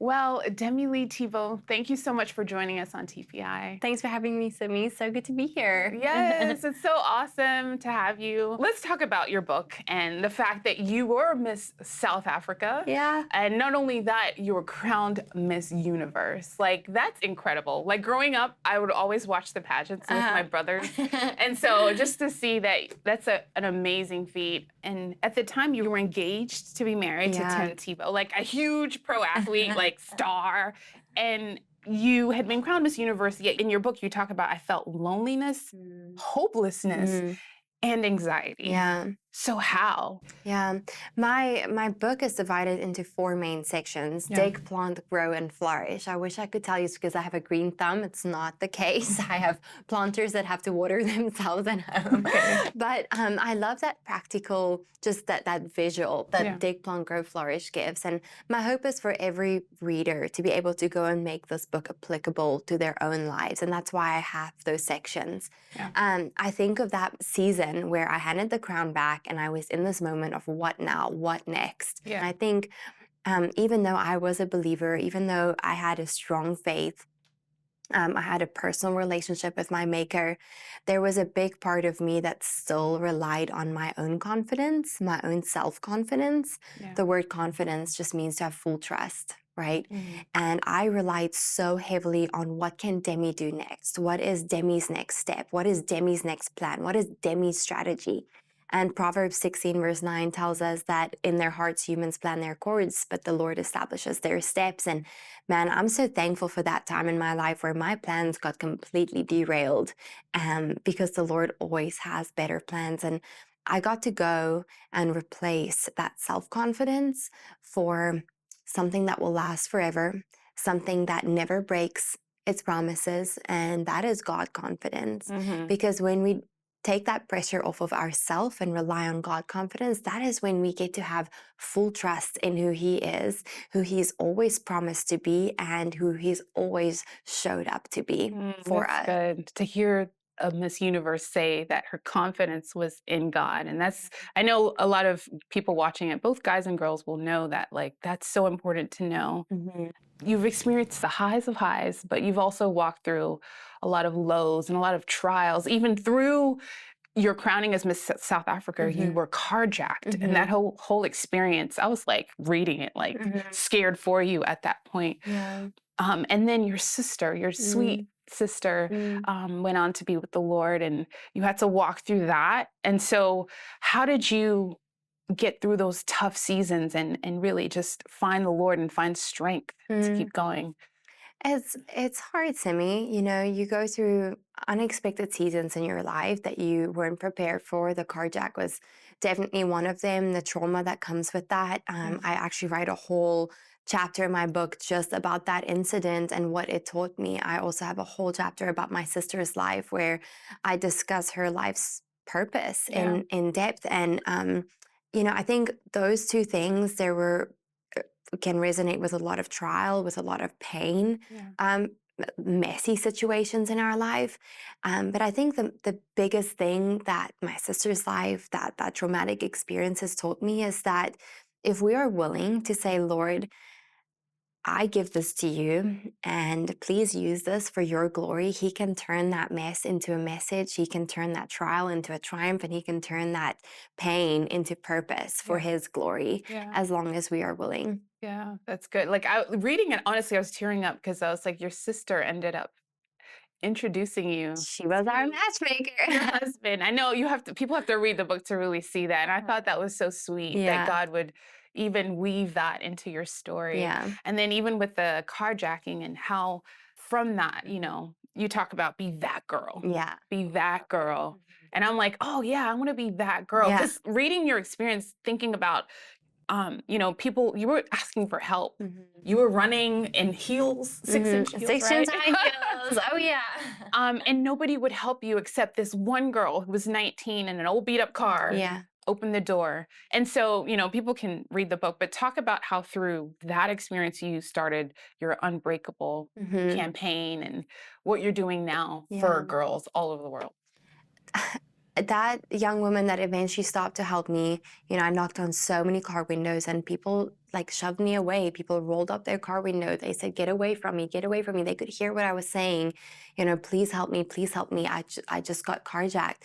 Well, Demi-Leigh Tebow, thank you so much for joining us on TPI. Thanks for having me, Simi. So good to be here. Yes, it's so awesome to have you. Let's talk about your book and the fact that you were Miss South Africa. Yeah. And not only that, you were crowned Miss Universe. Like, that's incredible. Like, growing up, I would always watch the pageants with my brothers. And so just to see that, that's an amazing feat. And at the time, you were engaged to be married to Yeah. Tim Tebow, like a huge pro athlete, like star. And you had been crowned Miss Universe, yet in your book you talk about I felt loneliness, Mm. hopelessness, Mm. and anxiety. Yeah. So how? Yeah. My book is divided into four main sections: Yeah. dig, plant, grow, and flourish. I wish I could tell you it's because I have a green thumb. It's not the case. I have planters that have to water themselves at home. Okay. But I love that practical, just that visual that Yeah. dig, plant, grow, flourish gives. And my hope is for every reader to be able to go and make this book applicable to their own lives. And that's why I have those sections. Yeah. I think of that season where I handed the crown back and I was in this moment of what now, what next. Yeah. And I think even though I was a believer, even though I had a strong faith, I had a personal relationship with my maker, there was a big part of me that still relied on my own confidence, my own self-confidence. Yeah. The word confidence just means to have full trust, right? Mhm. And I relied so heavily on what can Demi do next? What is Demi's next step? What is Demi's next plan? What is Demi's strategy? And Proverbs 16 verse 9 tells us that in their hearts humans plan their course, but the Lord establishes their steps. And man, I'm so thankful for that time in my life where my plans got completely derailed, because the Lord always has better plans. And I got to go and replace that self-confidence for something that will last forever, something that never breaks its promises, and that is God confidence. Mhm. Because when we take that pressure off of ourselves and rely on God confidence, that is when we get to have full trust in who He is, who He's always promised to be, and who He's always showed up to be for That's us. good to hear a Miss Universe say that her confidence was in God. And that's, I know a lot of people watching it, both guys and girls will know that, like, that's so important to know. Mhm. You've experienced the highs of highs, but you've also walked through a lot of lows and a lot of trials. Even through your crowning as Miss South Africa, you Mhm. were carjacked. And that Mhm. whole experience, I was like reading it, like Mhm. scared for you at that point. Yeah. And then your sister, your sweet Mm. sister, Mm. went on to be with the Lord, and you had to walk through that. And so, how did you get through those tough seasons and really just find the Lord and find strength to Mm. keep going? It's hard, Simi. You know, you go through unexpected seasons in your life that you weren't prepared for. The carjack was definitely one of them. The trauma that comes with that. Yeah. I actually write a whole chapter in my book just about that incident and what it taught me. I also have a whole chapter about my sister's life where I discuss her life's purpose Yeah. in depth. And you know, I think those two things there were can resonate with a lot of trial, with a lot of pain, Yeah. messy situations in our life. But I think the biggest thing that my sister's life, that traumatic experience has taught me is that if we are willing to say, Lord, I give this to you, and please use this for your glory. He can turn that mess into a message. He can turn that trial into a triumph, and He can turn that pain into purpose for Yeah. His glory Yeah. as long as we are willing. Yeah. That's good. Like, reading it, honestly, I was tearing up because I was like, your sister ended up introducing you She was our to your matchmaker. husband. I know people have to read the book to really see that. And I thought that was so sweet that Yeah, God would even weave that into your story. yeah. And then even with the carjacking and how from that, Mhm. you talk about be that girl. Yeah. Be that girl. And I'm like, oh yeah, I want to be that girl. Yeah. Because reading your experience, thinking about people, you were asking for help. Mhm. You were running in heels, 6-inch Mhm. heels, 6 inch right? high heels. Oh, yeah. And nobody would help you except this one girl who was 19 in an old beat up car Yeah. opened the door. And so, people can read the book, but talk about how through that experience you started your Unbreakable Mhm. campaign and what you're doing now for Yeah. girls all over the world. that young woman that eventually stopped to help me, I knocked on so many car windows and people like shoved me away. People rolled up their car window. They said, get away from me, get away from me. They could hear what I was saying, please help me, please help me. I just got carjacked.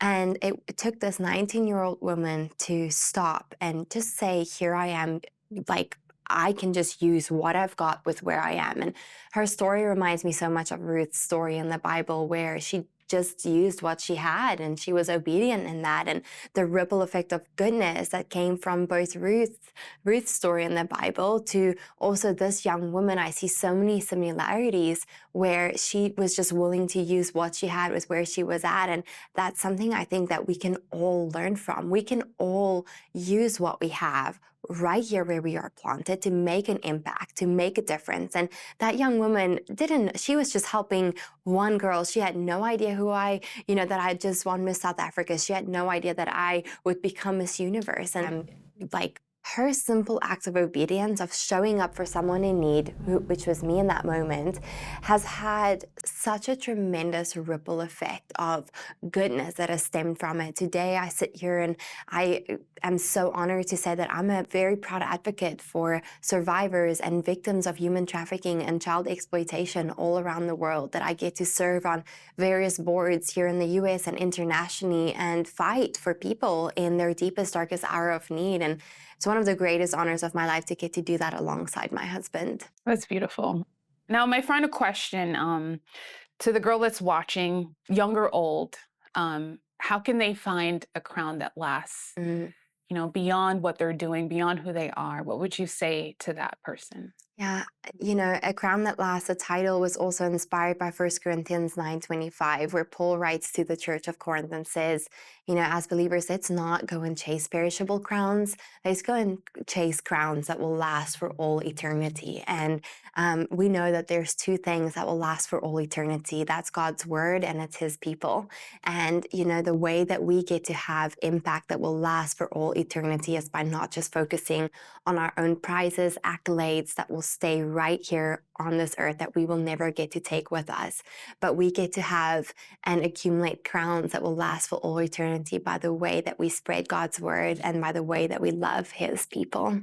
And it took this 19-year-old woman to stop and just say, here I am, like, I can just use what I've got with where I am. And her story reminds me so much of Ruth's story in the Bible, where she just used what she had and she was obedient in that. And the ripple effect of goodness that came from both Ruth's story in the Bible to also this young woman, I see so many similarities where she was just willing to use what she had with where she was at. And that's something I think that we can all learn from. We can all use what we have right here where we are planted to make an impact, to make a difference. And that young woman she was just helping one girl. She had no idea that I just won Miss South Africa. She had no idea that I would become Miss Universe. And like, her simple act of obedience, of showing up for someone in need, which was me in that moment, has had such a tremendous ripple effect of goodness that has stemmed from it. Today, I sit here and I am so honored to say that I'm a very proud advocate for survivors and victims of human trafficking and child exploitation all around the world, that I get to serve on various boards here in the US and internationally and fight for people in their deepest, darkest hour of need. And it's one of the greatest honors of my life to get to do that alongside my husband. That's beautiful. Now, my final question to the girl that's watching, young or old, how can they find a crown that lasts, beyond what they're doing, beyond who they are? What would you say to that person? Yeah, A Crown That Lasts, a title was also inspired by 1 Corinthians 9:25, where Paul writes to the church of Corinth and says, as believers, let's not go and chase perishable crowns. Let's go and chase crowns that will last for all eternity. And we know that there's two things that will last for all eternity. That's God's word and it's his people. And, the way that we get to have impact that will last for all eternity is by not just focusing on our own prizes, accolades that will stay right here on this earth that we will never get to take with us, but we get to have and accumulate crowns that will last for all eternity by the way that we spread God's word and by the way that we love his people.